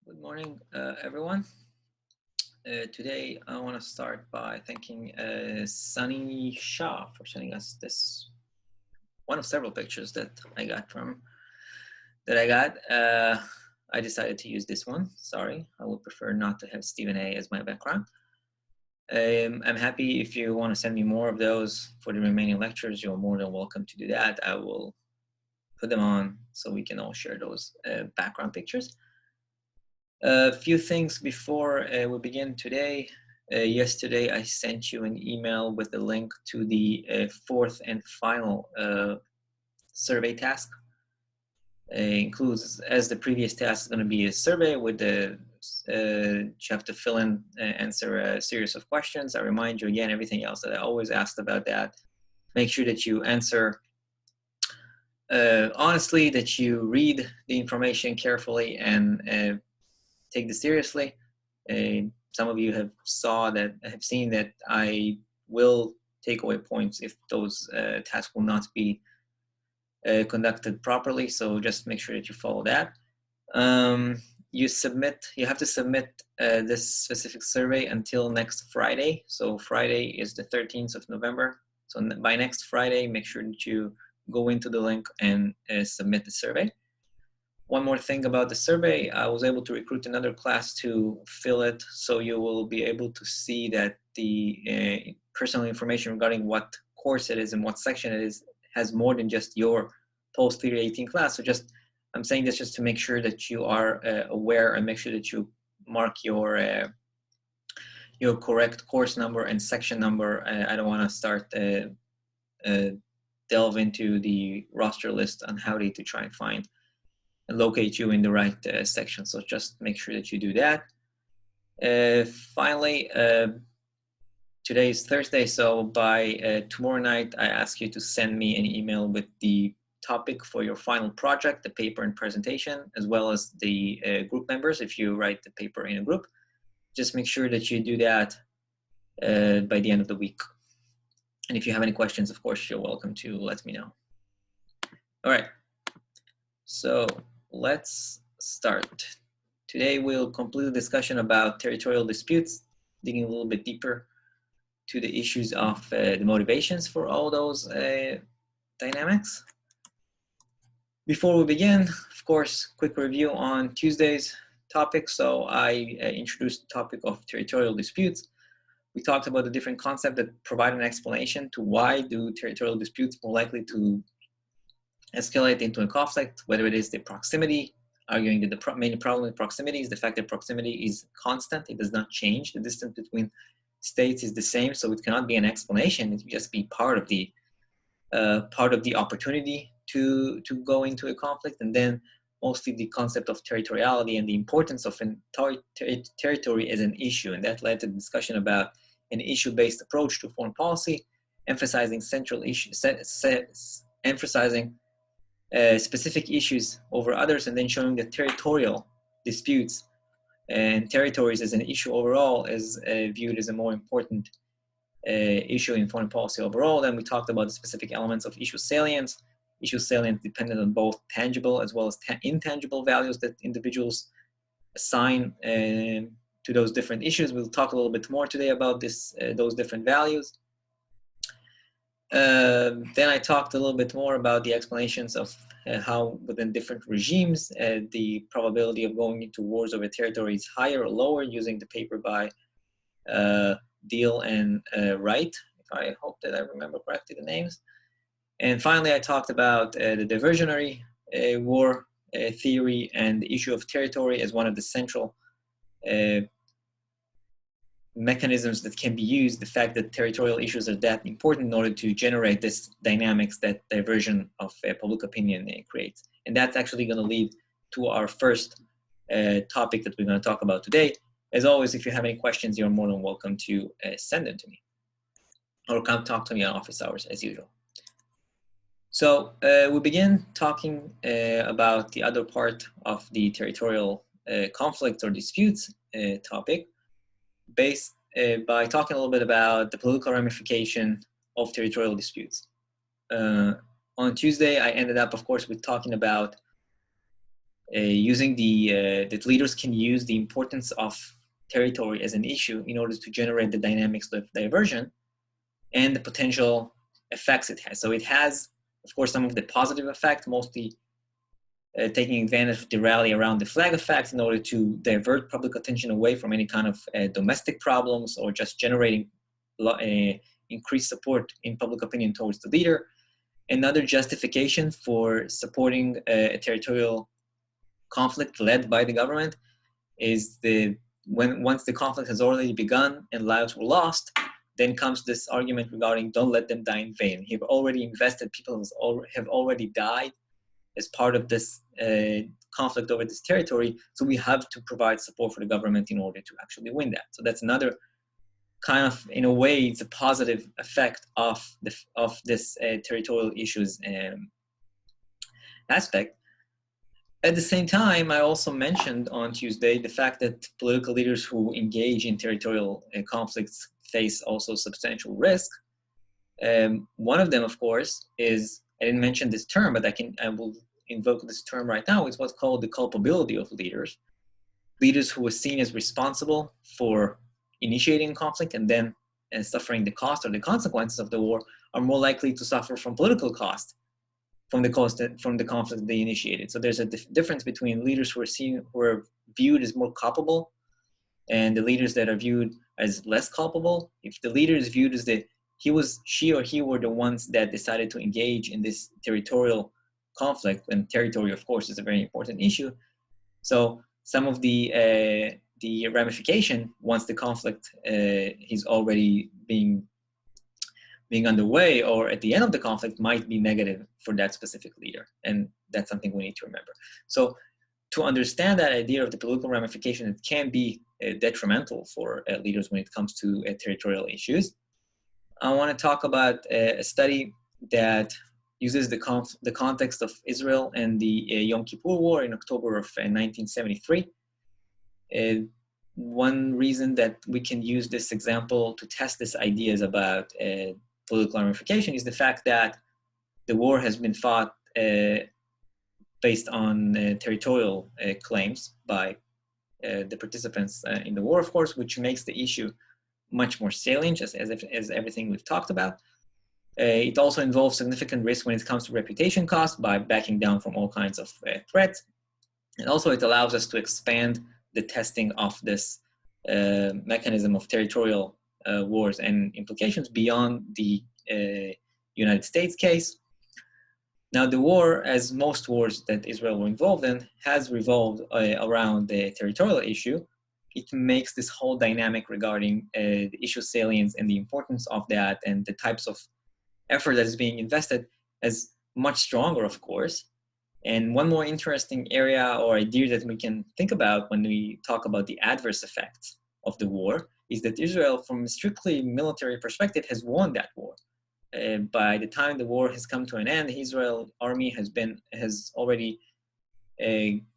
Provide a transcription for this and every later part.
Good morning, everyone. Today, I want to start by thanking Sunny Shah for sending us this one of several pictures that I got from that I got. I decided to use this one. Sorry, I would prefer not to have Stephen A as my background. I'm happy if you want to send me more of those for the remaining lectures. You're more than welcome to do that. I will put them on so we can all share those background pictures. A few things before we begin today. Yesterday, I sent you an email with a link to the fourth and final survey task. It includes, as the previous task is going to be a survey with the you have to fill in, answer a series of questions. I remind you again, everything else that I always asked about that. Make sure that you answer honestly, that you read the information carefully and take this seriously. Some of you have seen that I will take away points if those tasks will not be conducted properly. So just make sure that you follow that. You have to submit this specific survey until next Friday. So Friday is the 13th of November. So by next Friday, make sure that you go into the link and submit the survey. One more thing about the survey, I was able to recruit another class to fill it, so you will be able to see that the personal information regarding what course it is and what section it is has more than just your POLS 318 class. So I'm saying this just to make sure that you are aware and make sure that you mark your correct course number and section number. I don't want to start delve into the roster list on how to try and find and locate you in the right section. So just make sure that you do that. Finally, today is Thursday, so by tomorrow night, I ask you to send me an email with the topic for your final project, the paper and presentation, as well as the group members if you write the paper in a group. Just make sure that you do that by the end of the week. And if you have any questions, of course, you're welcome to let me know. All right, so let's start. Today we'll complete the discussion about territorial disputes, digging a little bit deeper to the issues of the motivations for all those dynamics. Before we begin, of course, quick review on Tuesday's topic. So I introduced the topic of territorial disputes. We talked about the different concepts that provide an explanation to why do territorial disputes more likely to escalate into a conflict, whether it is the proximity, arguing that the main problem with proximity is the fact that proximity is constant. It does not change. The distance between states is the same, so it cannot be an explanation. It will just be part of the opportunity to go into a conflict. And then mostly the concept of territoriality and the importance of territory as an issue. And that led to the discussion about an issue-based approach to foreign policy, emphasizing central issues, emphasizing specific issues over others, and then showing that territorial disputes and territories as an issue overall is viewed as a more important issue in foreign policy overall. Then we talked about the specific elements of issue salience. Issue salience depended on both tangible as well as intangible values that individuals assign to those different issues. We'll talk a little bit more today about those different values. Then I talked a little bit more about the explanations of how within different regimes the probability of going into wars over territory is higher or lower, using the paper by Deal and Wright, if I hope that I remember correctly the names. And finally, I talked about the diversionary war theory and the issue of territory as one of the central mechanisms that can be used, the fact that territorial issues are that important in order to generate this dynamics that diversion of public opinion creates. And that's actually going to lead to our first topic that we're going to talk about today. As always, if you have any questions, you're more than welcome to send them to me or come talk to me on office hours as usual. So we begin talking about the other part of the territorial conflicts or disputes topic, based by talking a little bit about the political ramification of territorial disputes. On Tuesday, I ended up, of course, with talking about using that leaders can use the importance of territory as an issue in order to generate the dynamics of diversion and the potential effects it has. So it has, of course, some of the positive effects, mostly taking advantage of the rally around the flag effect in order to divert public attention away from any kind of domestic problems or just generating increased support in public opinion towards the leader. Another justification for supporting a territorial conflict led by the government is once the conflict has already begun and lives were lost, then comes this argument regarding don't let them die in vain. You've already invested, people have already died as part of this conflict over this territory, so we have to provide support for the government in order to actually win that. So that's another kind of, in a way, it's a positive effect of this territorial issues aspect. At the same time, I also mentioned on Tuesday the fact that political leaders who engage in territorial conflicts face also substantial risk. One of them, of course, is, I didn't mention this term, but I will invoke this term right now, is what's called the culpability of leaders. Leaders who are seen as responsible for initiating conflict and then suffering the cost or the consequences of the war are more likely to suffer from political cost from the conflict they initiated. So there's a difference between leaders who are viewed as more culpable and the leaders that are viewed as less culpable. If the leader is viewed as she or he were the ones that decided to engage in this territorial conflict, and territory, of course, is a very important issue. So some of the ramification once the conflict is already being underway or at the end of the conflict might be negative for that specific leader. And that's something we need to remember. So to understand that idea of the political ramification, it can be detrimental for leaders when it comes to territorial issues. I want to talk about a study that uses the context of Israel and the Yom Kippur War in October of 1973. One reason that we can use this example to test this ideas about political ramification is the fact that the war has been fought based on territorial claims by the participants in the war, of course, which makes the issue much more salient, as everything we've talked about. It also involves significant risk when it comes to reputation costs by backing down from all kinds of threats. And also it allows us to expand the testing of this mechanism of territorial wars and implications beyond the United States case. Now, the war, as most wars that Israel were involved in, has revolved around the territorial issue. It makes this whole dynamic regarding the issue salience and the importance of that and the types of effort that is being invested as much stronger, of course. And one more interesting area or idea that we can think about when we talk about the adverse effects of the war is that Israel, from a strictly military perspective, has won that war. By the time the war has come to an end, the Israel army has already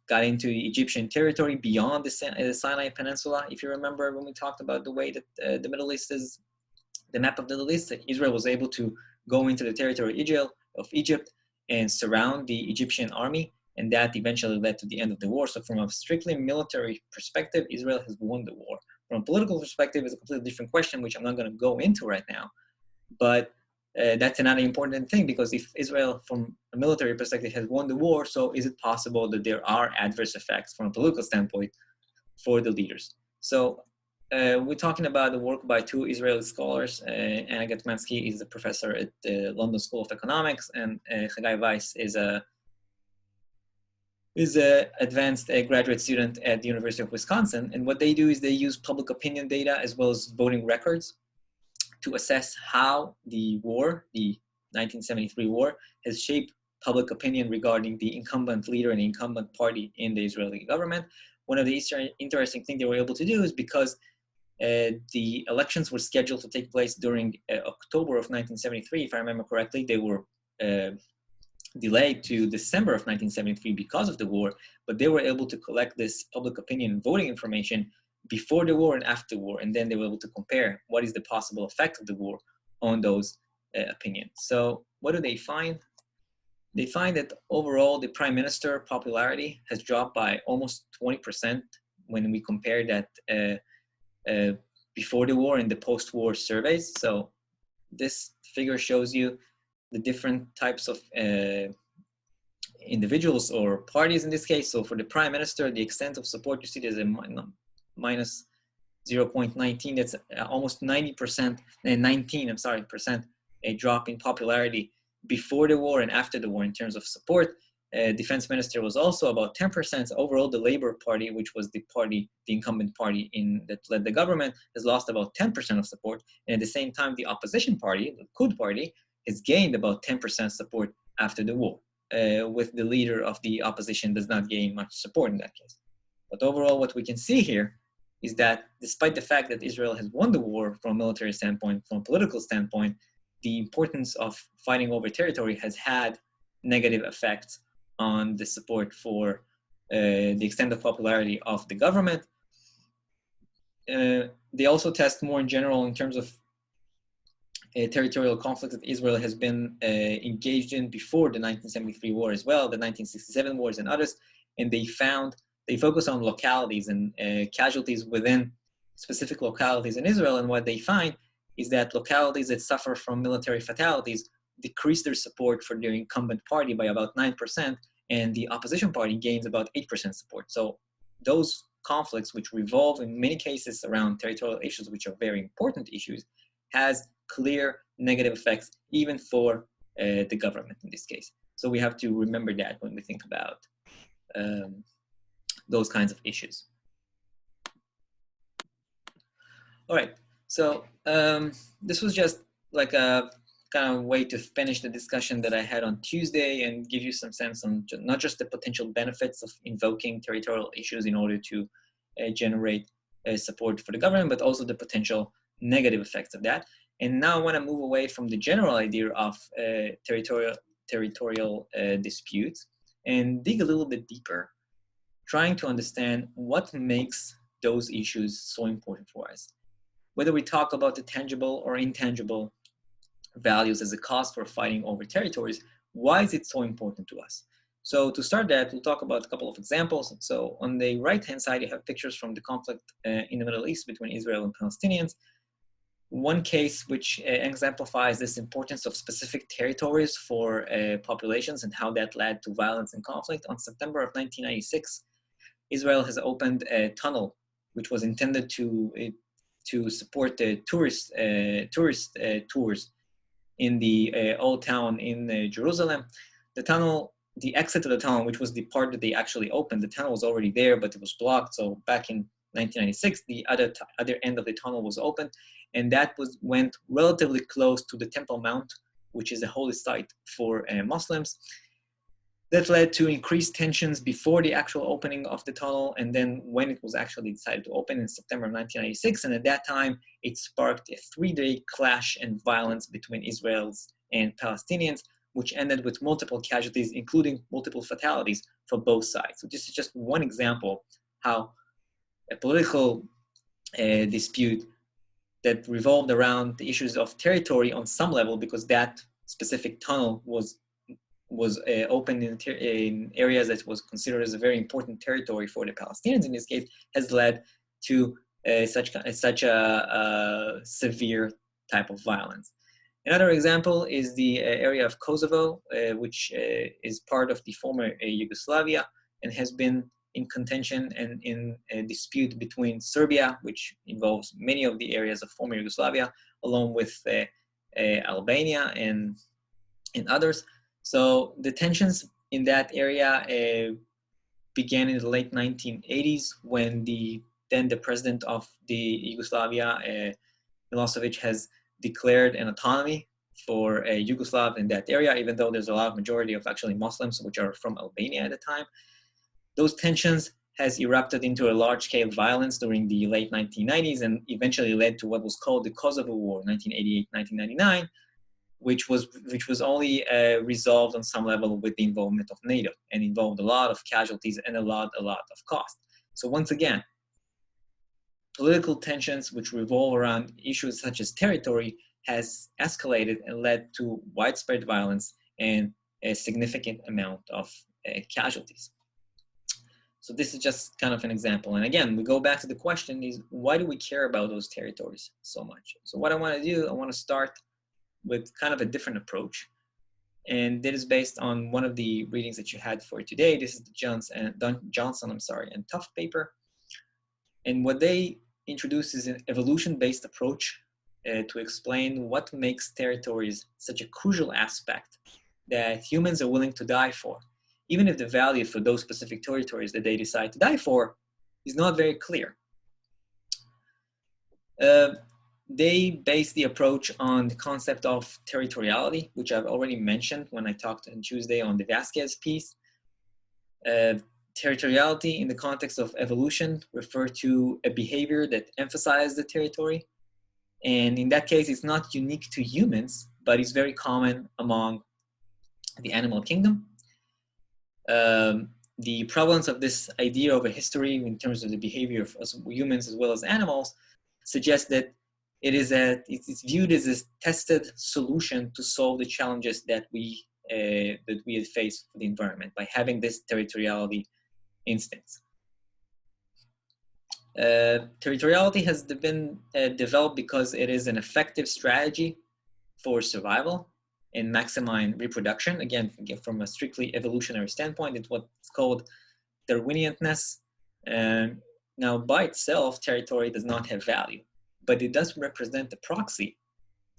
got into Egyptian territory beyond the Sinai Peninsula. If you remember when we talked about the way that the Middle East is, the map of the Middle East, Israel was able to go into the territory of Egypt and surround the Egyptian army, and that eventually led to the end of the war. So from a strictly military perspective, Israel has won the war. From a political perspective, it's a completely different question, which I'm not going to go into right now. But that's another important thing, because if Israel, from a military perspective, has won the war, so is it possible that there are adverse effects from a political standpoint for the leaders? So we're talking about the work by two Israeli scholars. Anna Getmansky is a professor at the London School of Economics, and Chagai Weiss is a advanced graduate student at the University of Wisconsin. And what they do is they use public opinion data as well as voting records to assess how the war, the 1973 war, has shaped public opinion regarding the incumbent leader and the incumbent party in the Israeli government. One of the interesting things they were able to do is because the elections were scheduled to take place during October of 1973, if I remember correctly, they were delayed to December of 1973 because of the war, but they were able to collect this public opinion and voting information before the war and after the war, and then they were able to compare what is the possible effect of the war on those opinions. So what do they find? they find that overall the prime minister popularity has dropped by almost 20% when we compare that before the war and the post-war surveys. So this figure shows you the different types of individuals or parties in this case. So for the prime minister, the extent of support, you see there's a minus 0.19. That's almost 90%, 19, I'm sorry, percent, a drop in popularity before the war and after the war in terms of support. Defense minister was also about 10%. Overall, the Labour Party, which was the party, the incumbent party that led the government, has lost about 10% of support. And at the same time, the opposition party, the Likud party, has gained about 10% support after the war, with the leader of the opposition does not gain much support in that case. But overall, what we can see here is that despite the fact that Israel has won the war from a military standpoint, from a political standpoint, the importance of fighting over territory has had negative effects on the support for the extent of popularity of the government. They also test more in general in terms of territorial conflict that Israel has been engaged in before the 1973 war as well, the 1967 wars and others, and they focus on localities and casualties within specific localities in Israel, and what they find is that localities that suffer from military fatalities decrease their support for their incumbent party by about 9%, and the opposition party gains about 8% support. So those conflicts, which revolve in many cases around territorial issues, which are very important issues, has clear negative effects even for the government in this case. So we have to remember that when we think about those kinds of issues. All right, so this was just like a kind of way to finish the discussion that I had on Tuesday and give you some sense on not just the potential benefits of invoking territorial issues in order to generate support for the government, but also the potential negative effects of that. And now I want to move away from the general idea of territorial disputes and dig a little bit deeper, trying to understand what makes those issues so important for us. Whether we talk about the tangible or intangible values as a cost for fighting over territories, why is it so important to us? So to start that, we'll talk about a couple of examples. So on the right-hand side, you have pictures from the conflict in the Middle East between Israel and Palestinians. One case which exemplifies this importance of specific territories for populations and how that led to violence and conflict. On September of 1996, Israel has opened a tunnel which was intended to support the tourist tours in the old town in Jerusalem. The exit to the tunnel, which was the part that they actually opened, the tunnel was already there, but it was blocked. So back in 1996, the other end of the tunnel was open, and that went relatively close to the Temple Mount, which is a holy site for Muslims. That led to increased tensions before the actual opening of the tunnel, and then when it was actually decided to open in September of 1996, and at that time, it sparked a 3-day clash and violence between Israelis and Palestinians, which ended with multiple casualties, including multiple fatalities for both sides. So this is just one example how a political dispute that revolved around the issues of territory on some level, because that specific tunnel was opened in areas that was considered as a very important territory for the Palestinians in this case, has led to such a severe type of violence. Another example is the area of Kosovo, which is part of the former Yugoslavia and has been in contention and in a dispute between Serbia, which involves many of the areas of former Yugoslavia, along with Albania and others. So the tensions in that area began in the late 1980s when then the president of the Yugoslavia, Milosevic, has declared an autonomy for Yugoslav in that area, even though there's a lot of majority of actually Muslims which are from Albania at the time. Those tensions has erupted into a large-scale violence during the late 1990s and eventually led to what was called the Kosovo War, 1988-1999, which was only resolved on some level with the involvement of NATO and involved a lot of casualties and a lot of cost. So once again, political tensions which revolve around issues such as territory has escalated and led to widespread violence and a significant amount of casualties. So this is just kind of an example. And again, we go back to the question is, why do we care about those territories so much? So what I want to do, I want to start with kind of a different approach. And that is based on one of the readings that you had for today. This is the Johnson and Tufts paper. And what they introduce is an evolution-based approach to explain what makes territories such a crucial aspect that humans are willing to die for, even if the value for those specific territories that they decide to die for is not very clear. They base the approach on the concept of territoriality, which I've already mentioned when I talked on Tuesday on the Vasquez piece. Territoriality in the context of evolution refer to a behavior that emphasizes the territory. And in that case, it's not unique to humans, but it's very common among the animal kingdom. The prevalence of this idea of a history in terms of the behavior of humans as well as animals suggests that it's viewed as a tested solution to solve the challenges that we had faced for the environment by having this territoriality instincts. Territoriality has been developed because it is an effective strategy for survival and maximizing reproduction. Again, from a strictly evolutionary standpoint, it's what's called Darwinianness. Now, by itself, territory does not have value, but it does represent the proxy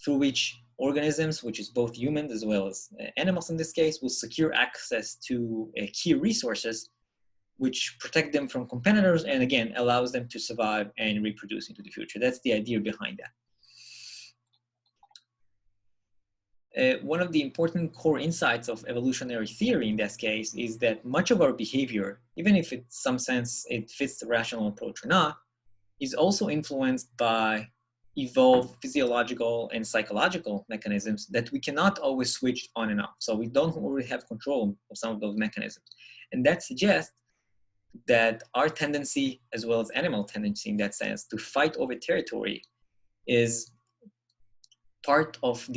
through which organisms, which is both humans as well as animals in this case, will secure access to key resources which protect them from competitors and again allows them to survive and reproduce into the future. That's the idea behind that. One of the important core insights of evolutionary theory in this case is that much of our behavior, even if in some sense it fits the rational approach or not, is also influenced by evolved physiological and psychological mechanisms that we cannot always switch on and off. So we don't already have control of some of those mechanisms. And that suggests that our tendency, as well as animal tendency in that sense, to fight over territory is part of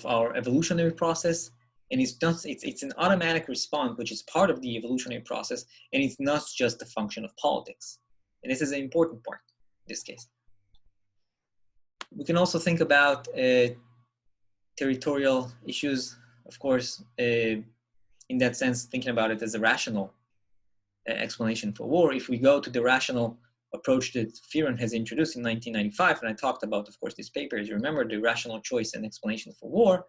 our evolutionary process, and it's an automatic response which is part of the evolutionary process, and it's not just a function of politics. And this is an important part in this case. We can also think about territorial issues, of course, in that sense, thinking about it as a rational explanation for war. If we go to the rational approach that Fearon has introduced in 1995, and I talked about, of course, this paper, as you remember, the rational choice and explanation for war,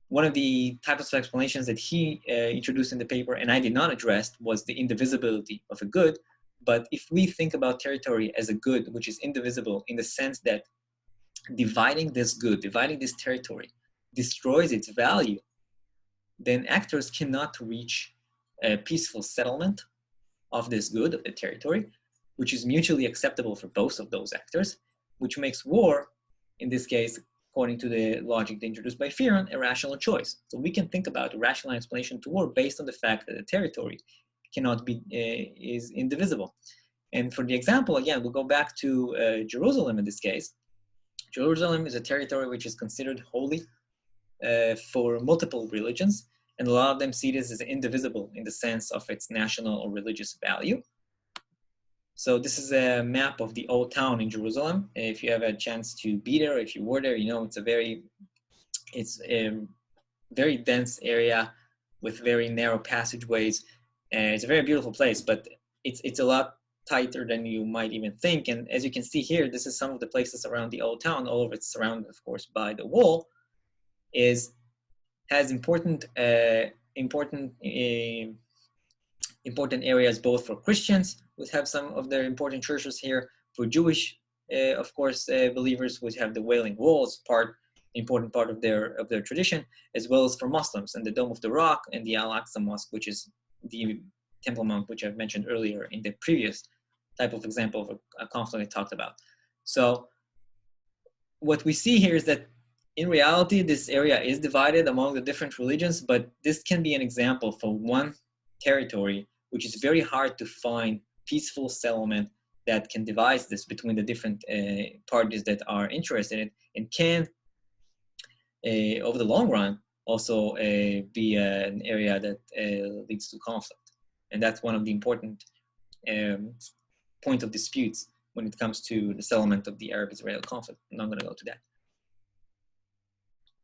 one of the types of explanations that he introduced in the paper, and I did not address, was the indivisibility of a good. But if we think about territory as a good, which is indivisible in the sense that dividing this good, dividing this territory, destroys its value, then actors cannot reach a peaceful settlement of this good, of the territory, which is mutually acceptable for both of those actors, which makes war, in this case, according to the logic introduced by Fearon, a rational choice. So we can think about a rational explanation to war based on the fact that the territory cannot be, is indivisible. And for the example, again, we'll go back to Jerusalem in this case. Jerusalem is a territory which is considered holy for multiple religions, and a lot of them see this as indivisible in the sense of its national or religious value. So this is a map of the old town in Jerusalem. If you have a chance to be there, if you were there, you know it's a very dense area with very narrow passageways. It's a very beautiful place, but it's a lot tighter than you might even think. And as you can see here, this is some of the places around the old town. All of it's surrounded, of course, by the wall. Has important areas both for Christians, which have some of their important churches here, for Jewish, of course, believers, which have the Wailing Walls, important part of their tradition, as well as for Muslims, and the Dome of the Rock and the Al-Aqsa Mosque, which is the Temple Mount, which I've mentioned earlier in the previous type of example of a conflict I talked about. So what we see here is that in reality, this area is divided among the different religions, but this can be an example for one territory, which is very hard to find peaceful settlement that can devise this between the different parties that are interested in, and can, over the long run, also be an area that leads to conflict. And that's one of the important point of disputes when it comes to the settlement of the Arab-Israeli conflict. I'm not going to go to that.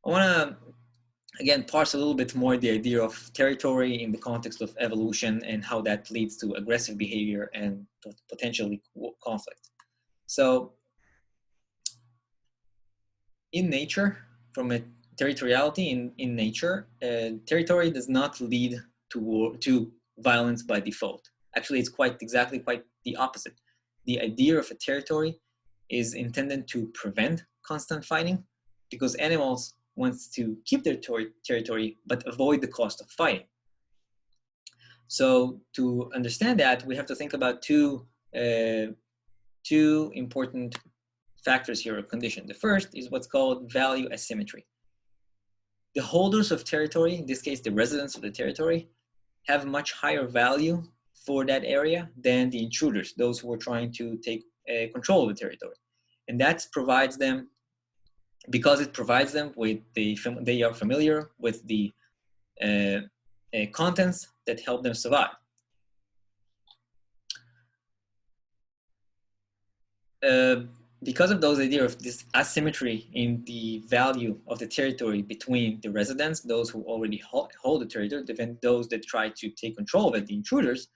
I want to, again, parse a little bit more the idea of territory in the context of evolution and how that leads to aggressive behavior and potentially conflict. So in nature, from a territoriality in nature, territory does not lead to violence by default. Actually, it's quite the opposite. The idea of a territory is intended to prevent constant fighting because animals want to keep their territory but avoid the cost of fighting. So to understand that, we have to think about two important factors here of condition. The first is what's called value asymmetry. The holders of territory, in this case the residents of the territory, have much higher value for that area than the intruders, those who are trying to take control of the territory. And that provides them, because it provides them with they are familiar with the contents that help them survive. Because of those idea of this asymmetry in the value of the territory between the residents, those who already hold the territory, and those that try to take control of it, the intruders,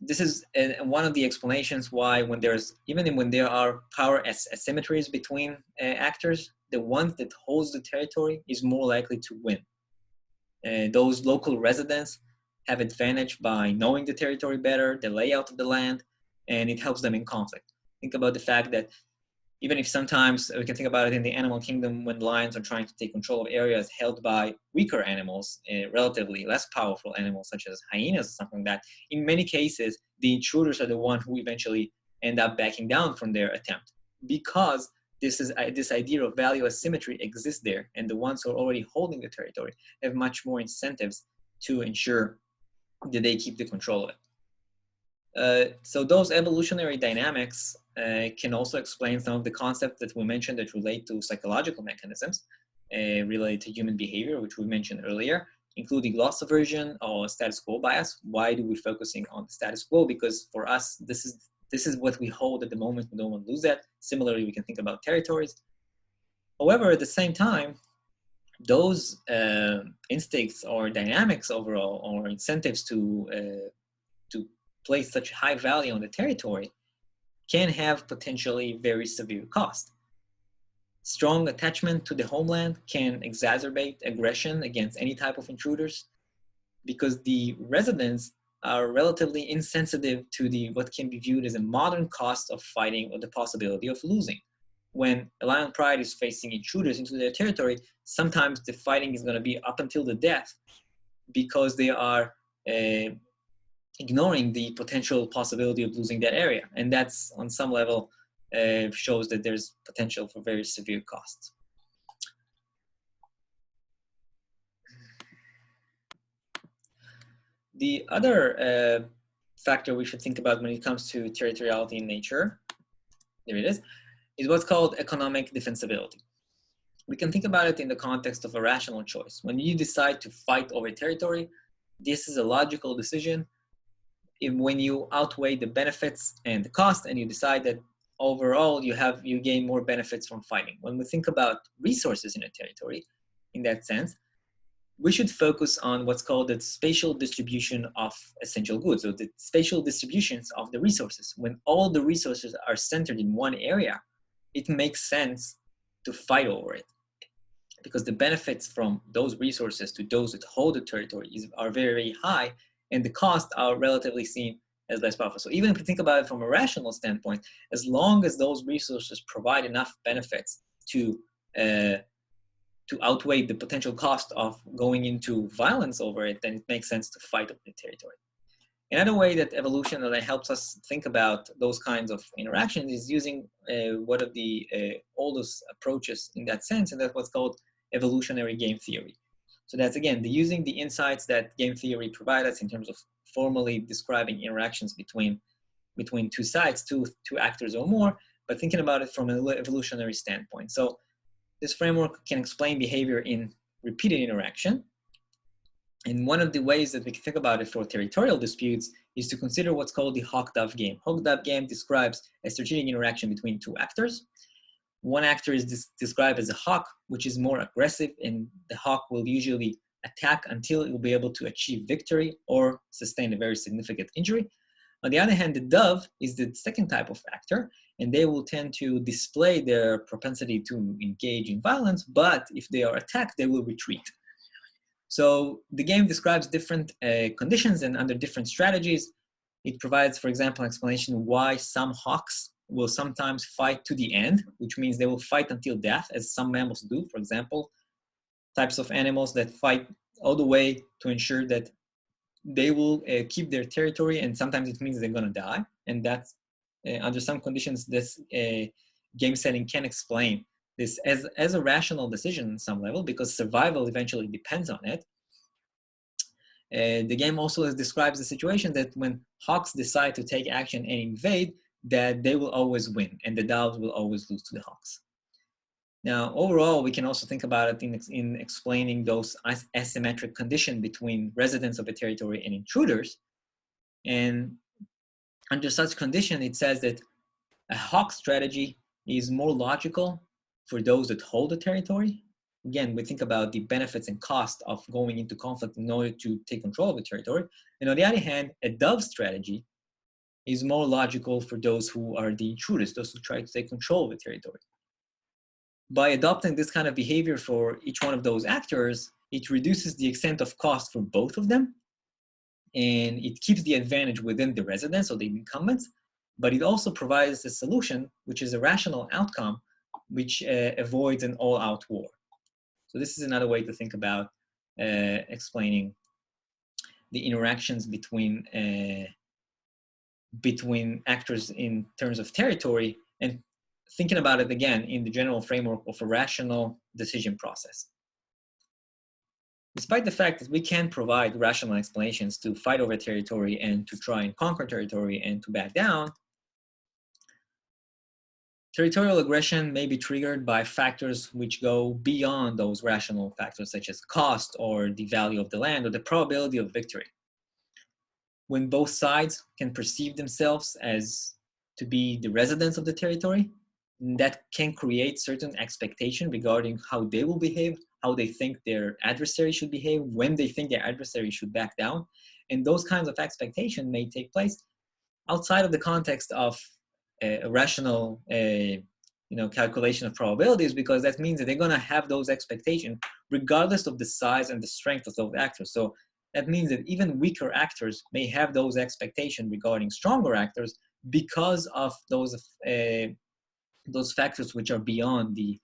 this is one of the explanations why even when there are power asymmetries between actors, the one that holds the territory is more likely to win. Those local residents have advantage by knowing the territory better, the layout of the land, and it helps them in conflict. Think about the fact that even if sometimes we can think about it in the animal kingdom when lions are trying to take control of areas held by weaker animals, relatively less powerful animals such as hyenas or something like that, in many cases, the intruders are the ones who eventually end up backing down from their attempt because this idea of value asymmetry exists there, and the ones who are already holding the territory have much more incentives to ensure that they keep the control of it. So those evolutionary dynamics can also explain some of the concepts that we mentioned that relate to psychological mechanisms related to human behavior, which we mentioned earlier, including loss aversion or status quo bias. Why do we focusing on the status quo? Because for us, this is what we hold at the moment. We don't want to lose that. Similarly, we can think about territories. However, at the same time, those instincts or dynamics overall or incentives to place such high value on the territory can have potentially very severe cost. Strong attachment to the homeland can exacerbate aggression against any type of intruders because the residents are relatively insensitive to what can be viewed as a modern cost of fighting or the possibility of losing. When a lion pride is facing intruders into their territory, sometimes the fighting is going to be up until the death because they are ignoring the potential possibility of losing that area. And that's on some level shows that there's potential for very severe costs. The other factor we should think about when it comes to territoriality in nature, there it is what's called economic defensibility. We can think about it in the context of a rational choice. When you decide to fight over territory, this is a logical decision when you outweigh the benefits and the cost, and you decide that overall you gain more benefits from fighting. When we think about resources in a territory, in that sense, we should focus on what's called the spatial distribution of essential goods, or the spatial distributions of the resources. When all the resources are centered in one area, it makes sense to fight over it, because the benefits from those resources to those that hold the territory are very, very high, and the costs are relatively seen as less powerful. So even if you think about it from a rational standpoint, as long as those resources provide enough benefits to outweigh the potential cost of going into violence over it, then it makes sense to fight over the territory. Another way that evolution that helps us think about those kinds of interactions is using one of the oldest approaches in that sense, and that's what's called evolutionary game theory. So that's, again, using the insights that game theory provides us in terms of formally describing interactions between two sides, two actors or more, but thinking about it from an evolutionary standpoint. So this framework can explain behavior in repeated interaction. And one of the ways that we can think about it for territorial disputes is to consider what's called the hawk-dove game. Hawk-dove game describes a strategic interaction between two actors. One actor is described as a hawk, which is more aggressive, and the hawk will usually attack until it will be able to achieve victory or sustain a very significant injury. On the other hand, the dove is the second type of actor, and they will tend to display their propensity to engage in violence, but if they are attacked, they will retreat. So the game describes different conditions, and under different strategies, it provides, for example, an explanation why some hawks will sometimes fight to the end, which means they will fight until death, as some mammals do. For example, types of animals that fight all the way to ensure that they will keep their territory, and sometimes it means they're going to die. And that's, under some conditions, this game setting can explain this as a rational decision on some level, because survival eventually depends on it. The game also describes the situation that when hawks decide to take action and invade, that they will always win, and the doves will always lose to the hawks. Now, overall, we can also think about it in explaining those asymmetric conditions between residents of a territory and intruders. And under such condition, it says that a hawk strategy is more logical for those that hold the territory. Again, we think about the benefits and cost of going into conflict in order to take control of the territory. And on the other hand, a dove strategy is more logical for those who are the intruders, those who try to take control of the territory. By adopting this kind of behavior for each one of those actors, it reduces the extent of cost for both of them, and it keeps the advantage within the residents or the incumbents, but it also provides a solution, which is a rational outcome, which avoids an all-out war. So this is another way to think about explaining the interactions between actors in terms of territory, and thinking about it again in the general framework of a rational decision process. Despite the fact that we can provide rational explanations to fight over territory and to try and conquer territory and to back down, territorial aggression may be triggered by factors which go beyond those rational factors, such as cost or the value of the land or the probability of victory. When both sides can perceive themselves as to be the residents of the territory, that can create certain expectation regarding how they will behave, how they think their adversary should behave, when they think their adversary should back down. And those kinds of expectation may take place outside of the context of a rational calculation of probabilities, because that means that they're going to have those expectations regardless of the size and the strength of those actors. So that means that even weaker actors may have those expectations regarding stronger actors because of those factors which are beyond the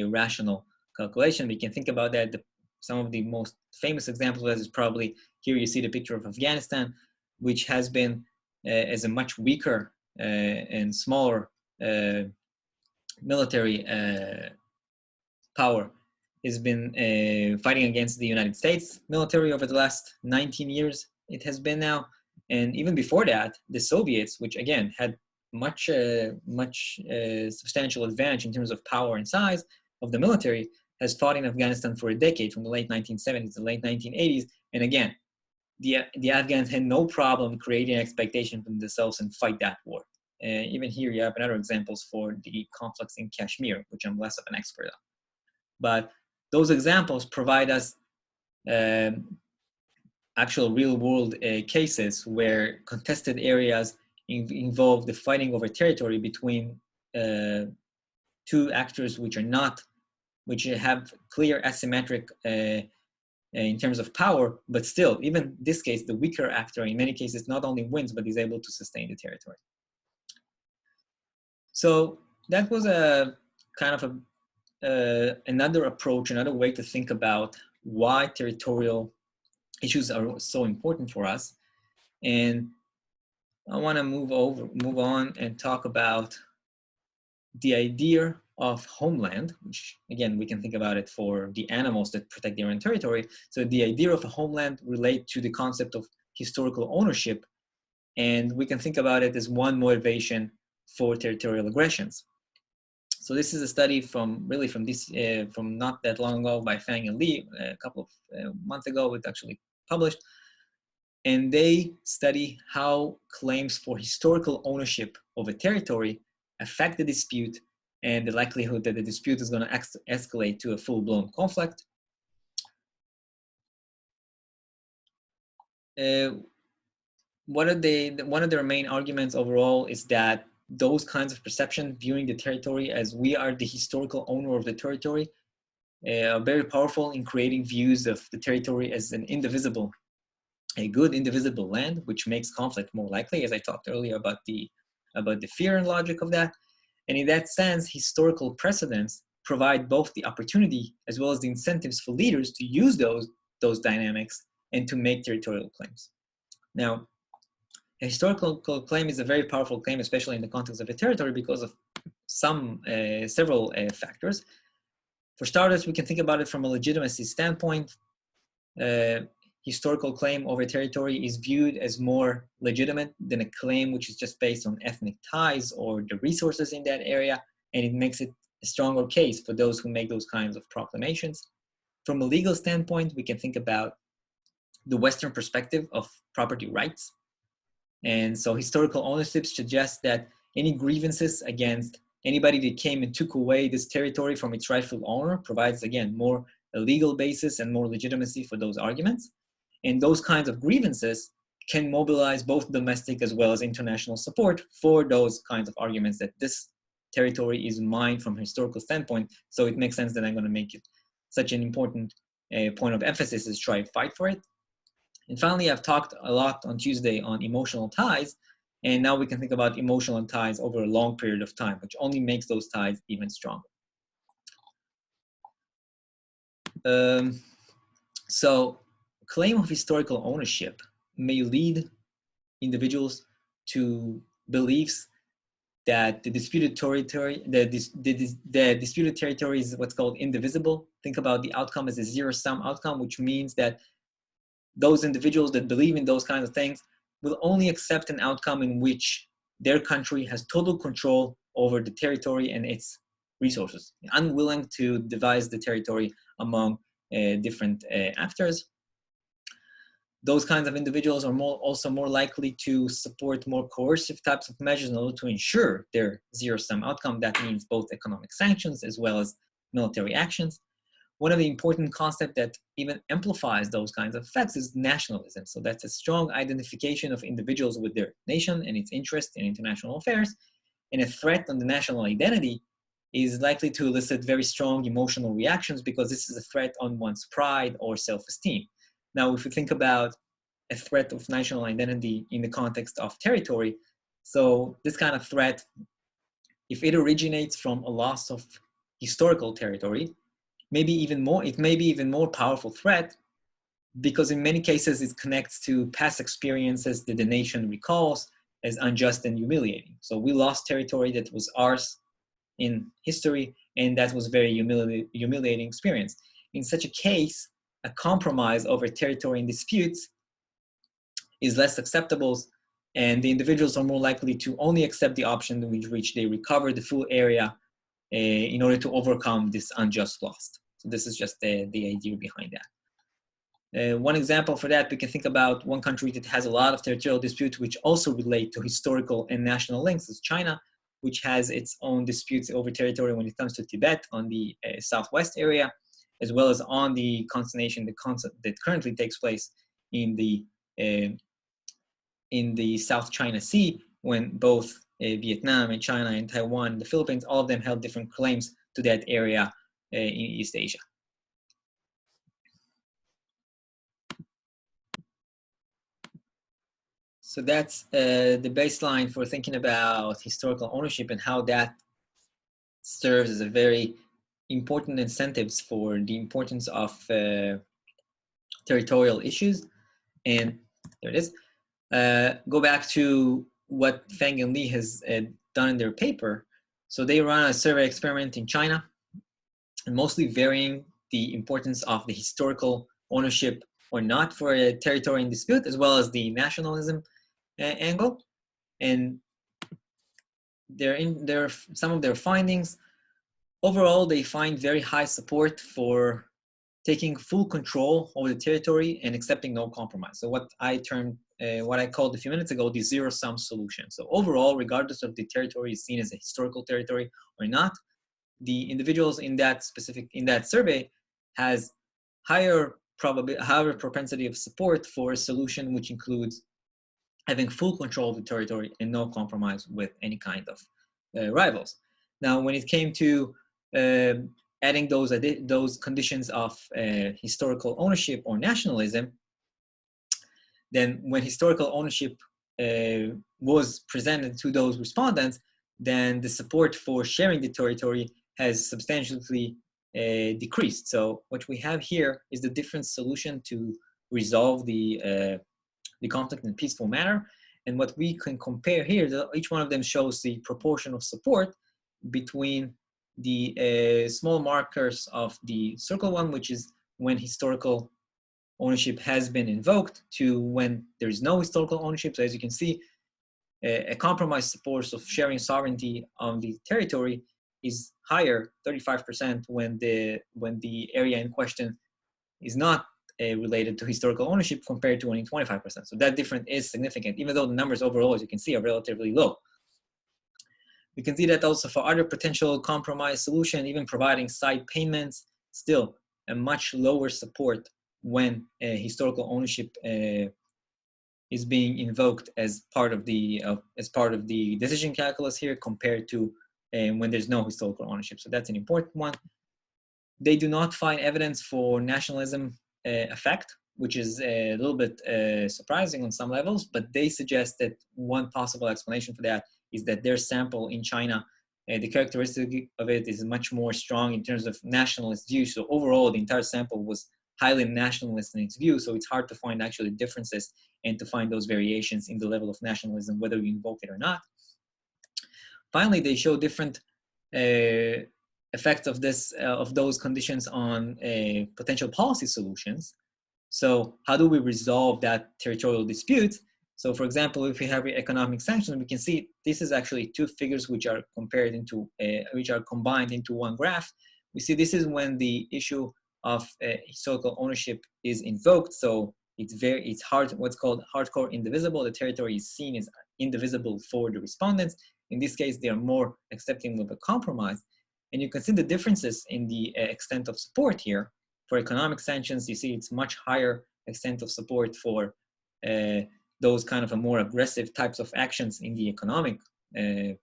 rational calculation. We can think about that. Some of the most famous examples of that is probably, here you see the picture of Afghanistan, which has been as a much weaker and smaller military power, has been fighting against the United States military over the last 19 years. It has been now, and even before that, the Soviets, which again had much substantial advantage in terms of power and size of the military, has fought in Afghanistan for a decade, from the late 1970s to the late 1980s. And again, the Afghans had no problem creating expectation from themselves and fight that war. Even here, you have another examples for the conflicts in Kashmir, which I'm less of an expert on. But those examples provide us actual real-world cases where contested areas involve the fighting over territory between two actors which have clear asymmetric in terms of power, but still, even in this case, the weaker actor in many cases not only wins, but is able to sustain the territory. So that was a kind of another approach, another way to think about why territorial issues are so important for us. And I want to move on and talk about the idea of homeland, which again, we can think about it for the animals that protect their own territory. So the idea of a homeland relates to the concept of historical ownership, and we can think about it as one motivation for territorial aggressions. So this is a study from from not that long ago by Fang and Lee, a couple of months ago. It actually published, and they study how claims for historical ownership of a territory affect the dispute and the likelihood that the dispute is going to escalate to a full-blown conflict. One of their main arguments overall is that those kinds of perception, viewing the territory as we are the historical owner of the territory, are very powerful in creating views of the territory as a good indivisible land, which makes conflict more likely, as I talked earlier about the fear and logic of that. And in that sense, historical precedents provide both the opportunity as well as the incentives for leaders to use those dynamics and to make territorial claims. Now, a historical claim is a very powerful claim, especially in the context of a territory, because of several factors. For starters, we can think about it from a legitimacy standpoint. Historical claim over territory is viewed as more legitimate than a claim which is just based on ethnic ties or the resources in that area, and it makes it a stronger case for those who make those kinds of proclamations. From a legal standpoint, we can think about the Western perspective of property rights. And so historical ownership suggests that any grievances against anybody that came and took away this territory from its rightful owner provides, again, more a legal basis and more legitimacy for those arguments. And those kinds of grievances can mobilize both domestic as well as international support for those kinds of arguments that this territory is mine from a historical standpoint. So it makes sense that I'm going to make it such an important point of emphasis is try to fight for it. And finally, I've talked a lot on Tuesday on emotional ties, and now we can think about emotional ties over a long period of time, which only makes those ties even stronger. So claim of historical ownership may lead individuals to beliefs that the disputed territory, the disputed territory is what's called indivisible. Think about the outcome as a zero-sum outcome, which means that those individuals that believe in those kinds of things will only accept an outcome in which their country has total control over the territory and its resources, unwilling to devise the territory among different actors. Those kinds of individuals are also more likely to support more coercive types of measures in order to ensure their zero-sum outcome. That means both economic sanctions as well as military actions. One of the important concepts that even amplifies those kinds of effects is nationalism. So that's a strong identification of individuals with their nation and its interest in international affairs. And a threat on the national identity is likely to elicit very strong emotional reactions because this is a threat on one's pride or self-esteem. Now, if you think about a threat of national identity in the context of territory, so this kind of threat, if it originates from a loss of historical territory, it may be even more powerful threat because in many cases it connects to past experiences that the nation recalls as unjust and humiliating. So we lost territory that was ours in history, and that was very humiliating experience. In such a case, a compromise over territory in disputes is less acceptable, and the individuals are more likely to only accept the option in which they recover the full area in order to overcome this unjust loss. So this is just the idea behind that. One example for that, we can think about one country that has a lot of territorial disputes which also relate to historical and national links is China, which has its own disputes over territory when it comes to Tibet on the southwest area, as well as on the consternation, the concept that currently takes place in the South China Sea, when both Vietnam and China and Taiwan, the Philippines, all of them held different claims to that area in East Asia. So that's the baseline for thinking about historical ownership and how that serves as a very important incentives for the importance of territorial issues. And there it is. Go back to what Fang and Lee has done in their paper. So they run a survey experiment in China and mostly varying the importance of the historical ownership or not for a territory in dispute, as well as the nationalism angle. And some of their findings Overall, they find very high support for taking full control over the territory and accepting no compromise. So what I called a few minutes ago, the zero-sum solution. So overall, regardless of the territory is seen as a historical territory or not, the individuals in that survey has higher propensity of support for a solution which includes having full control of the territory and no compromise with any kind of rivals. Now, when it came to adding those conditions of historical ownership or nationalism, then when historical ownership was presented to those respondents, then the support for sharing the territory has substantially decreased. So what we have here is the different solution to resolve the conflict in a peaceful manner. And what we can compare here, each one of them shows the proportion of support between the small markers of the circle one, which is when historical ownership has been invoked, to when there is no historical ownership. So as you can see, a compromise support of sharing sovereignty on the territory is higher, 35%, when the area in question is not related to historical ownership compared to only 25%. So that difference is significant, even though the numbers overall, as you can see, are relatively low. We can see that also for other potential compromise solution, even providing side payments, still a much lower support when historical ownership is being invoked as part of the decision calculus here, compared to when there's no historical ownership. So that's an important one. They do not find evidence for nationalism effect, which is a little bit surprising on some levels, but they suggest that one possible explanation for that is that their sample in China, the characteristic of it is much more strong in terms of nationalist views. So overall, the entire sample was highly nationalist in its view, so it's hard to find actually differences and to find those variations in the level of nationalism, whether you invoke it or not. Finally, they show different effects of those conditions on potential policy solutions. So how do we resolve that territorial dispute? So for example, if we have economic sanctions, we can see this is actually two figures which are combined into one graph. We see this is when the issue of historical ownership is invoked. So it's hard, what's called hardcore indivisible. The territory is seen as indivisible for the respondents. In this case, they are more accepting of a compromise. And you can see the differences in the extent of support here. For economic sanctions, you see it's much higher extent of support for those kind of a more aggressive types of actions in the economic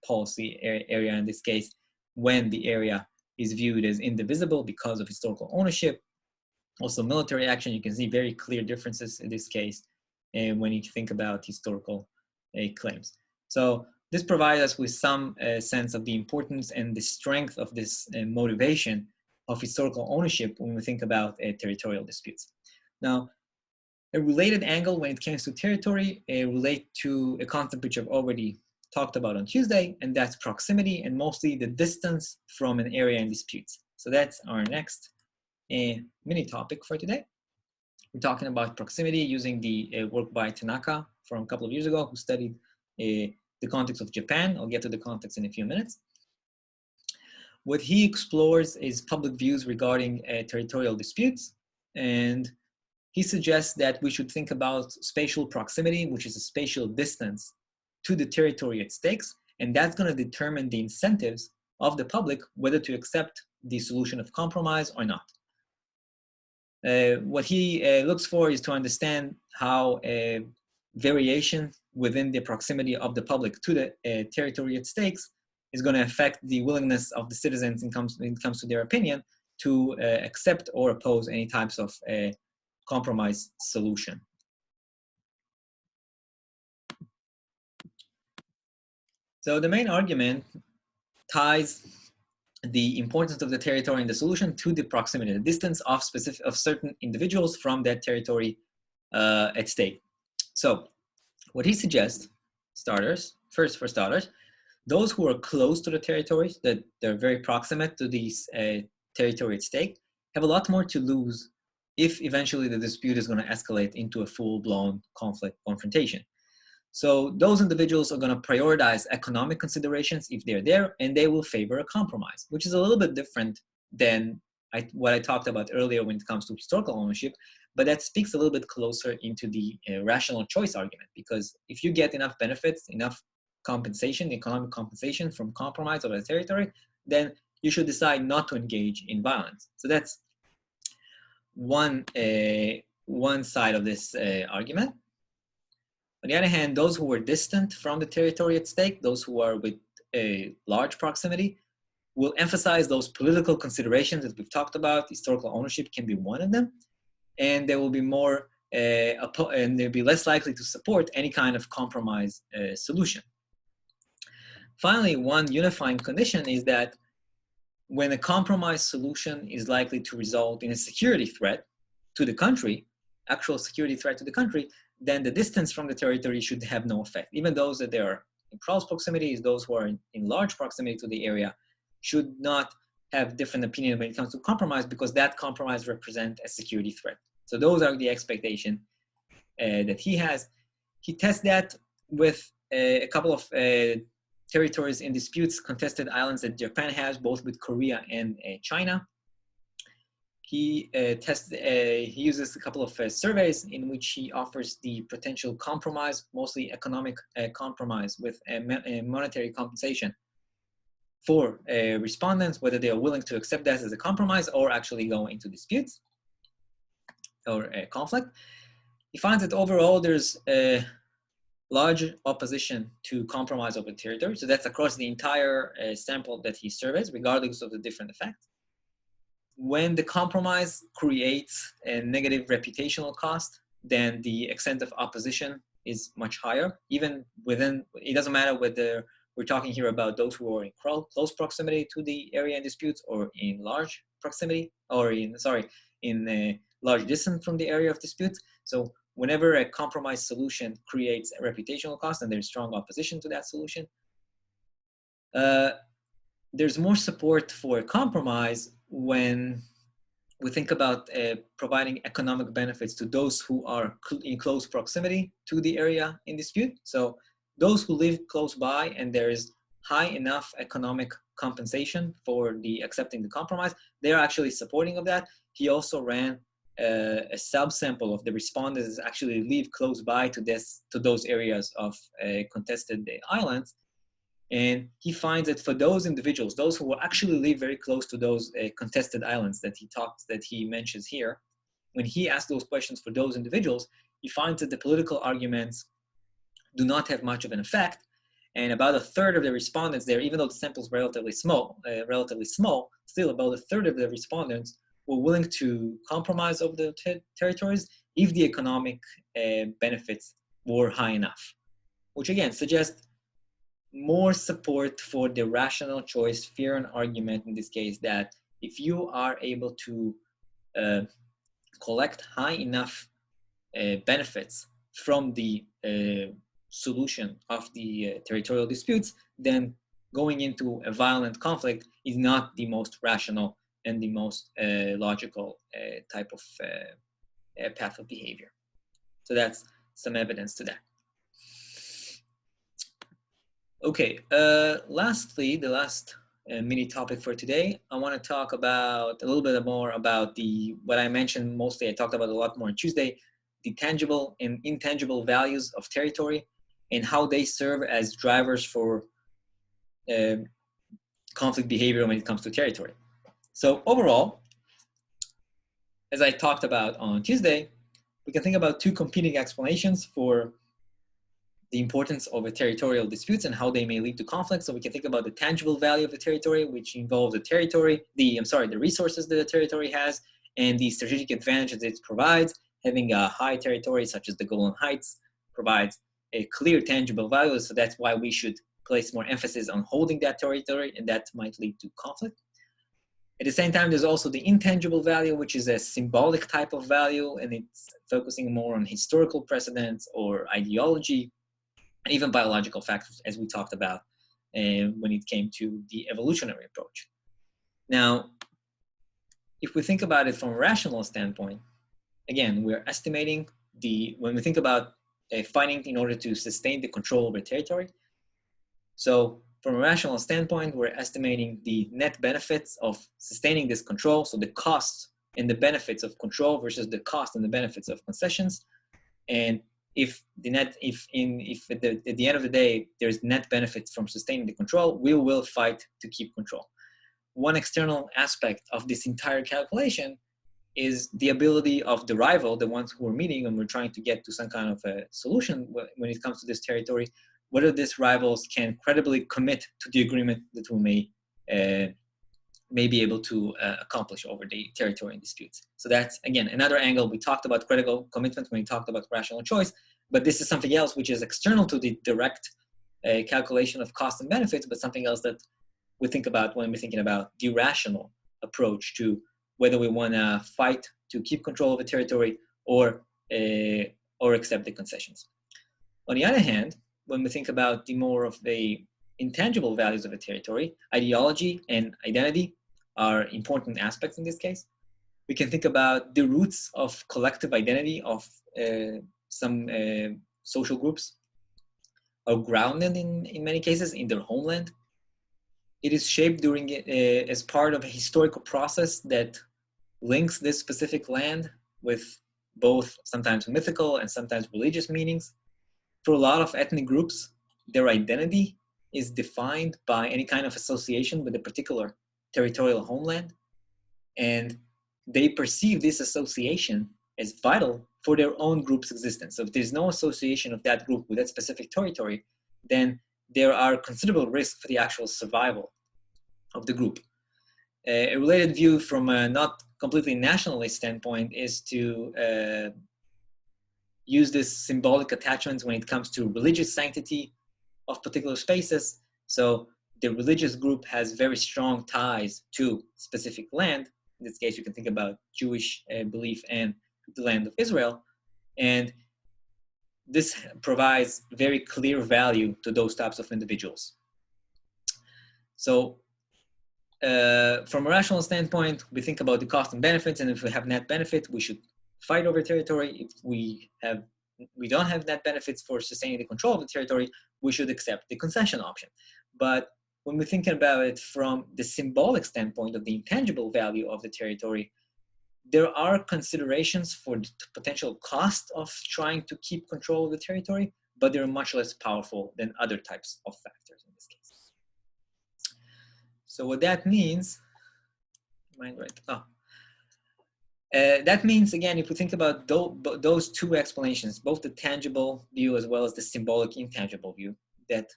policy area, in this case, when the area is viewed as indivisible because of historical ownership. Also military action, you can see very clear differences in this case when you think about historical claims. So this provides us with some sense of the importance and the strength of this motivation of historical ownership when we think about territorial disputes. Now, a related angle when it comes to territory relate to a concept which I've already talked about on Tuesday, and that's proximity, and mostly the distance from an area in disputes. So that's our next mini topic for today. We're talking about proximity using the work by Tanaka from a couple of years ago, who studied the context of Japan. I'll get to the context in a few minutes. What he explores is public views regarding territorial disputes, and he suggests that we should think about spatial proximity, which is a spatial distance to the territory at stakes, and that's going to determine the incentives of the public whether to accept the solution of compromise or not. What he looks for is to understand how variation within the proximity of the public to the territory at stakes is going to affect the willingness of the citizens when it comes to their opinion to accept or oppose any types of compromise solution. So the main argument ties the importance of the territory and the solution to the proximity, the distance of certain individuals from that territory at stake. So what he suggests, for starters, those who are close to the territories, that they're very proximate to these territory at stake, have a lot more to lose if eventually the dispute is going to escalate into a full-blown confrontation. So those individuals are going to prioritize economic considerations if they're there, and they will favor a compromise, which is a little bit different than what I talked about earlier when it comes to historical ownership, but that speaks a little bit closer into the rational choice argument, because if you get enough benefits, enough compensation, economic compensation from compromise over the territory, then you should decide not to engage in violence. So that's one side of this argument. On the other hand, those who were distant from the territory at stake, those who are with a large proximity, will emphasize those political considerations that we've talked about. Historical ownership can be one of them, and they will be more and they'll be less likely to support any kind of compromise solution. Finally, one unifying condition is that when a compromise solution is likely to result in a security threat to the country, actual security threat to the country, then the distance from the territory should have no effect. Even those that are in close proximity, those who are in large proximity to the area, should not have different opinion when it comes to compromise, because that compromise represents a security threat. So those are the expectations that he has. He tests that with a couple of territories in disputes, contested islands that Japan has, both with Korea and China. He uses a couple of surveys in which he offers the potential compromise, mostly economic compromise with monetary compensation for respondents, whether they are willing to accept that as a compromise or actually go into disputes or conflict. He finds that overall there's a large opposition to compromise over territory. So that's across the entire sample that he surveys, regardless of the different effects. When the compromise creates a negative reputational cost, then the extent of opposition is much higher. Even within, it doesn't matter whether we're talking here about those who are in close proximity to the area in disputes, or in large proximity, or in large distance from the area of disputes. So whenever a compromise solution creates a reputational cost and there's strong opposition to that solution, there's more support for a compromise when we think about providing economic benefits to those who are in close proximity to the area in dispute. So those who live close by and there is high enough economic compensation for the accepting the compromise, they're actually supporting of that. He also ran a subsample of the respondents that actually live close by to those areas of contested islands. And he finds that for those individuals, those who actually live very close to those contested islands that he mentions here, when he asks those questions for those individuals, he finds that the political arguments do not have much of an effect. And about a third of the respondents there, even though the sample is relatively small, still about a third of the respondents were willing to compromise over the territories if the economic benefits were high enough, which again suggests more support for the rational choice fear and argument in this case, that if you are able to collect high enough benefits from the solution of the territorial disputes, then going into a violent conflict is not the most rational and the most logical type of path of behavior. So that's some evidence to that. Okay, lastly, the last mini topic for today, I want to talk about a little bit more about what I mentioned mostly, I talked about a lot more on Tuesday, the tangible and intangible values of territory and how they serve as drivers for conflict behavior when it comes to territory. So overall, as I talked about on Tuesday, we can think about two competing explanations for the importance of a territorial disputes and how they may lead to conflict. So we can think about the tangible value of the territory, which involves the resources that the territory has and the strategic advantages it provides. Having a high territory such as the Golan Heights provides a clear tangible value. So that's why we should place more emphasis on holding that territory, and that might lead to conflict. At the same time, there's also the intangible value, which is a symbolic type of value, and it's focusing more on historical precedents or ideology, and even biological factors, as we talked about when it came to the evolutionary approach. Now, if we think about it from a rational standpoint, again, we're estimating when we think about fighting in order to sustain the control over territory. So from a rational standpoint, we're estimating the net benefits of sustaining this control, so the costs and the benefits of control versus the cost and the benefits of concessions. And if at the end of the day there's net benefits from sustaining the control, we will fight to keep control. One external aspect of this entire calculation is the ability of the rival, the ones who are meeting and we're trying to get to some kind of a solution when it comes to this territory, whether these rivals can credibly commit to the agreement that we may be able to accomplish over the territory disputes. So that's, again, another angle. We talked about critical commitment when we talked about rational choice, but this is something else which is external to the direct calculation of cost and benefits, but something else that we think about when we're thinking about the rational approach to whether we want to fight to keep control of the territory or accept the concessions. On the other hand, when we think about the more of the intangible values of a territory, ideology and identity are important aspects in this case. We can think about the roots of collective identity of some social groups are grounded in many cases in their homeland. It is shaped as part of a historical process that links this specific land with both sometimes mythical and sometimes religious meanings. For a lot of ethnic groups, their identity is defined by any kind of association with a particular territorial homeland, and they perceive this association as vital for their own group's existence. So if there's no association of that group with that specific territory, then there are considerable risks for the actual survival of the group. A related view from a not completely nationalist standpoint is to use this symbolic attachments when it comes to religious sanctity of particular spaces. So the religious group has very strong ties to specific land. In this case, you can think about Jewish belief and the land of Israel. And this provides very clear value to those types of individuals. So from a rational standpoint, we think about the cost and benefits, and if we have net benefit, we should fight over territory. If we don't have net benefits for sustaining the control of the territory, we should accept the concession option. But when we're thinking about it from the symbolic standpoint of the intangible value of the territory, there are considerations for the potential cost of trying to keep control of the territory, but they're much less powerful than other types of factors in this case. So what that means, that means, again, if we think about those two explanations, both the tangible view as well as the symbolic intangible view, that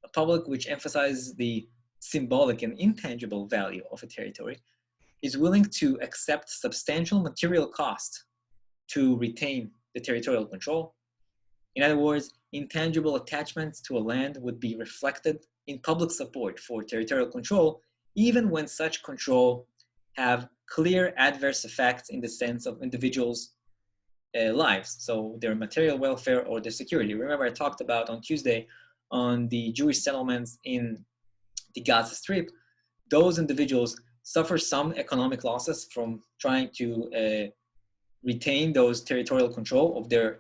a public which emphasizes the symbolic and intangible value of a territory is willing to accept substantial material cost to retain the territorial control. In other words, intangible attachments to a land would be reflected in public support for territorial control, even when such control have clear adverse effects in the sense of individuals' lives, so their material welfare or their security. Remember, I talked about on Tuesday on the Jewish settlements in the Gaza Strip. Those individuals suffer some economic losses from trying to retain those territorial control of their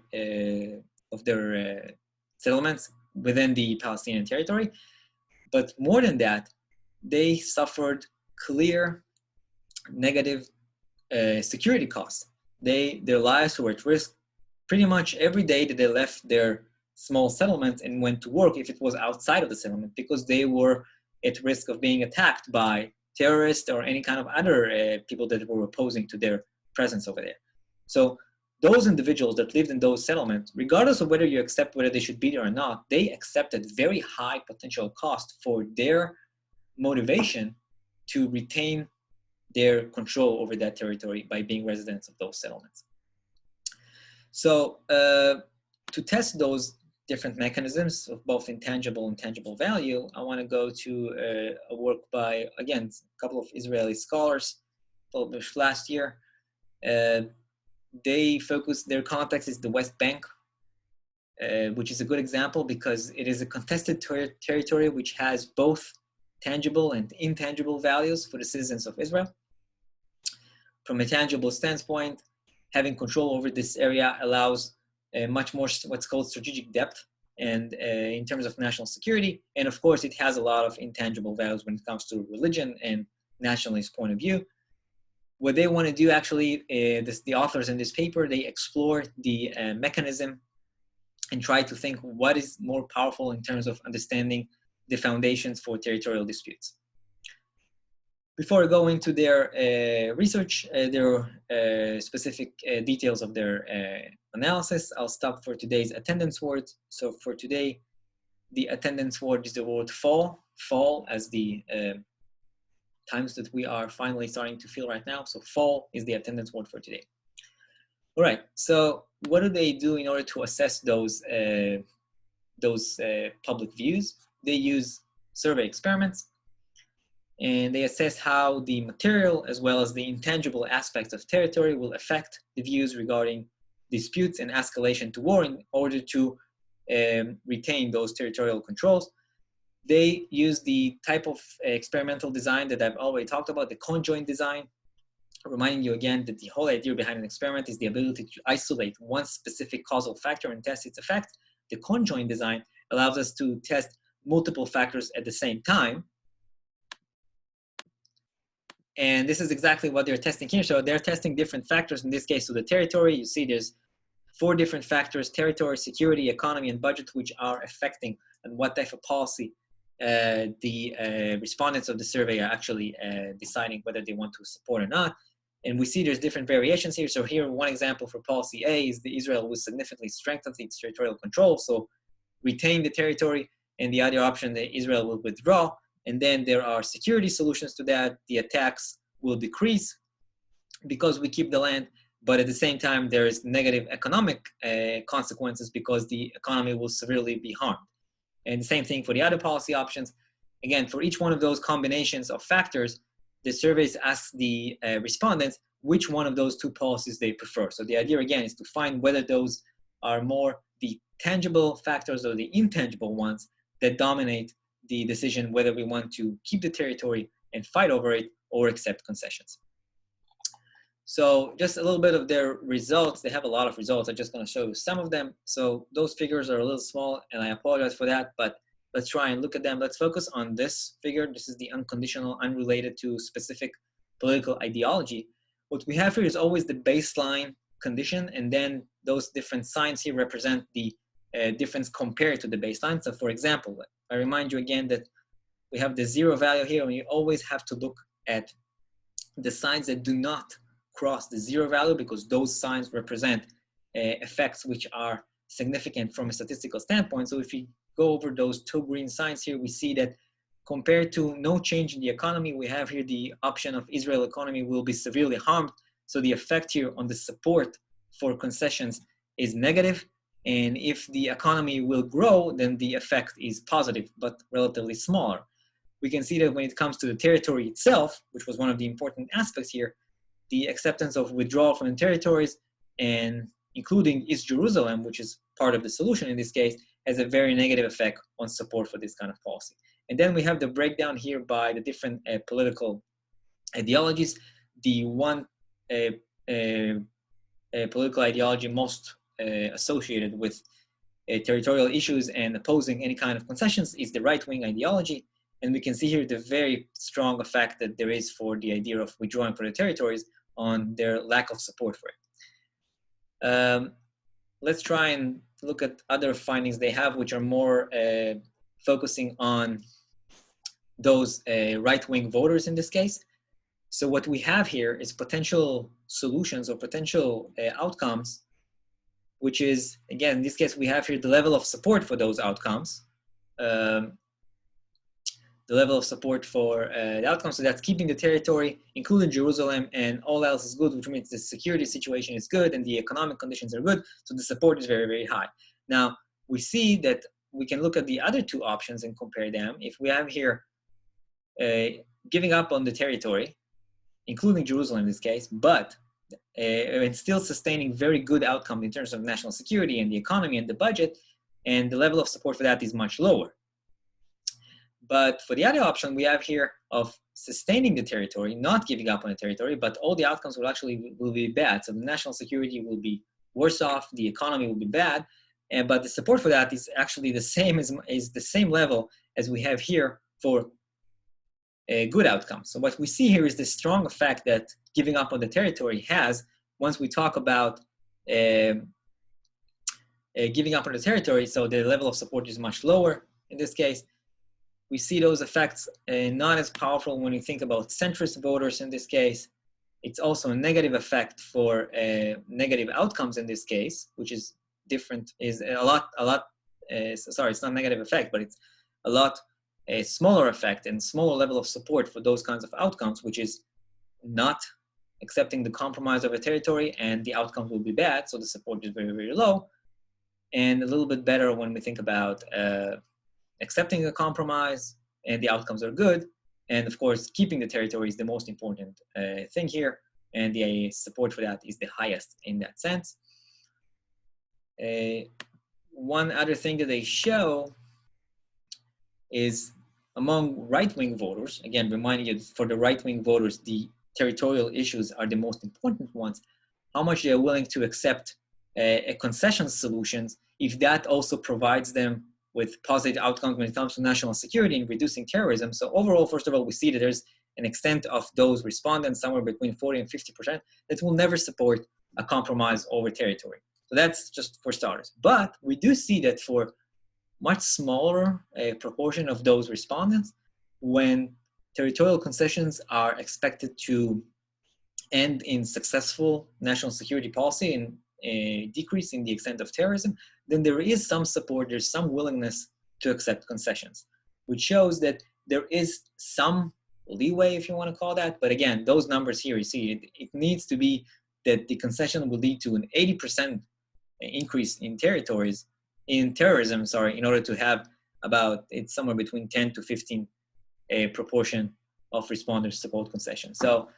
settlements within the Palestinian territory. But more than that, they suffered clear negative security costs. Their lives were at risk pretty much every day that they left their small settlement and went to work, if it was outside of the settlement, because they were at risk of being attacked by terrorists or any kind of other people that were opposing to their presence over there. So those individuals that lived in those settlements, regardless of whether you accept whether they should be there or not, they accepted very high potential cost for their motivation to retain their control over that territory by being residents of those settlements. So to test those different mechanisms of both intangible and tangible value, I want to go to a work by, again, a couple of Israeli scholars published last year. They focus, their context is the West Bank, which is a good example because it is a contested territory which has both tangible and intangible values for the citizens of Israel. From a tangible standpoint, having control over this area allows much more what's called strategic depth, and in terms of national security. And of course, it has a lot of intangible values when it comes to religion and nationalist point of view. What they want to do actually, the authors in this paper, they explore the mechanism and try to think what is more powerful in terms of understanding the foundations for territorial disputes. Before going to their research, their specific details of their analysis, I'll stop for today's attendance words. So for today, the attendance word is the word fall, as the times that we are finally starting to feel right now. So fall is the attendance word for today. All right, so what do they do in order to assess those public views? They use survey experiments, and they assess how the material as well as the intangible aspects of territory will affect the views regarding disputes and escalation to war in order to retain those territorial controls. They use the type of experimental design that I've already talked about, the conjoint design, reminding you again that the whole idea behind an experiment is the ability to isolate one specific causal factor and test its effect. The conjoint design allows us to test multiple factors at the same time. And this is exactly what they're testing here. So they're testing different factors, in this case, so the territory. You see there's 4 different factors: territory, security, economy, and budget, which are affecting and what type of policy the respondents of the survey are actually deciding whether they want to support or not. And we see there's different variations here. So here, one example for policy A is that Israel will significantly strengthen its territorial control, so retain the territory, and the other option that Israel will withdraw. And then there are security solutions to that. The attacks will decrease because we keep the land, but at the same time, there is negative economic consequences because the economy will severely be harmed. And the same thing for the other policy options. Again, for each one of those combinations of factors, the surveys ask the respondents which one of those 2 policies they prefer. So the idea, again, is to find whether those are more the tangible factors or the intangible ones that dominate the decision whether we want to keep the territory and fight over it or accept concessions. So just a little bit of their results. They have a lot of results. I'm just going to show you some of them. So those figures are a little small, and I apologize for that, but let's try and look at them. Let's focus on this figure. This is the unconditional, unrelated to specific political ideology. What we have here is always the baseline condition, and then those different signs here represent the difference compared to the baseline. So for example, I remind you again that we have the 0 value here, and you always have to look at the signs that do not cross the 0 value, because those signs represent effects which are significant from a statistical standpoint. So if you go over those 2 green signs here, we see that compared to no change in the economy, we have here the option of Israel economy will be severely harmed. So the effect here on the support for concessions is negative. And if the economy will grow, then the effect is positive, but relatively smaller. We can see that when it comes to the territory itself, which was one of the important aspects here, the acceptance of withdrawal from the territories, and including East Jerusalem, which is part of the solution in this case, has a very negative effect on support for this kind of policy. And then we have the breakdown here by the different political ideologies. The one political ideology most associated with territorial issues and opposing any kind of concessions is the right-wing ideology. And we can see here the very strong effect that there is for the idea of withdrawing from the territories on their lack of support for it. Let's try and look at other findings they have, which are more focusing on those right-wing voters in this case. So what we have here is potential solutions or potential outcomes, which is, again, in this case, we have here the level of support for those outcomes. The level of support for the outcomes, so that's keeping the territory, including Jerusalem, and all else is good, which means the security situation is good and the economic conditions are good, so the support is very, very high. Now, we see that we can look at the other 2 options and compare them. If we have here giving up on the territory, including Jerusalem in this case, but and still sustaining very good outcome in terms of national security and the economy and the budget, and the level of support for that is much lower. But for the other option, we have here of sustaining the territory, not giving up on the territory, but all the outcomes will actually be bad. So the national security will be worse off, the economy will be bad. But the support for that is actually the same is the same level as we have here for a good outcome. So what we see here is the strong effect that giving up on the territory has once we talk about giving up on the territory. So the level of support is much lower in this case. We see those effects not as powerful when you think about centrist voters in this case. It's also a negative effect for negative outcomes in this case, which is different, is a lot, sorry, it's not negative effect, but it's a lot a smaller effect and smaller level of support for those kinds of outcomes, which is not accepting the compromise of a territory, and the outcomes will be bad, so the support is very, very low. And a little bit better when we think about accepting a compromise and the outcomes are good. And of course, keeping the territory is the most important thing here, and the support for that is the highest in that sense. One other thing that they show is among right-wing voters, again, reminding you for the right-wing voters, the territorial issues are the most important ones, how much they're willing to accept a concession solutions if that also provides them with positive outcomes when it comes to national security and reducing terrorism. So overall, first of all, we see that there's an extent of those respondents, somewhere between 40 and 50%, that will never support a compromise over territory. So that's just for starters. But we do see that for much smaller proportion of those respondents, when territorial concessions are expected to end in successful national security policy and a decrease in the extent of terrorism, then there is some support, there's some willingness to accept concessions, which shows that there is some leeway, if you want to call that. But again, those numbers here, you see, it needs to be that the concession will lead to an 80% increase in terrorism, in order to have about, it's somewhere between 10 to 15 proportion of responders support concessions. So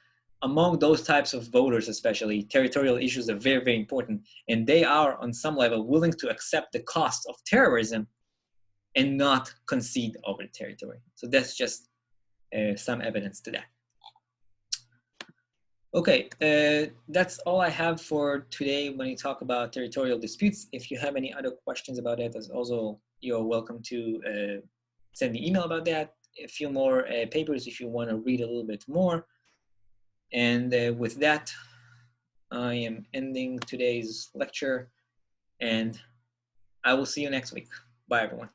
among those types of voters, especially, territorial issues are very, very important. And they are, on some level, willing to accept the cost of terrorism and not concede over the territory. So that's just some evidence to that. Okay, that's all I have for today when you talk about territorial disputes. If you have any other questions about that, as also you're welcome to send me email about that. A few more papers if you want to read a little bit more. And with that, I am ending today's lecture, and I will see you next week. Bye, everyone.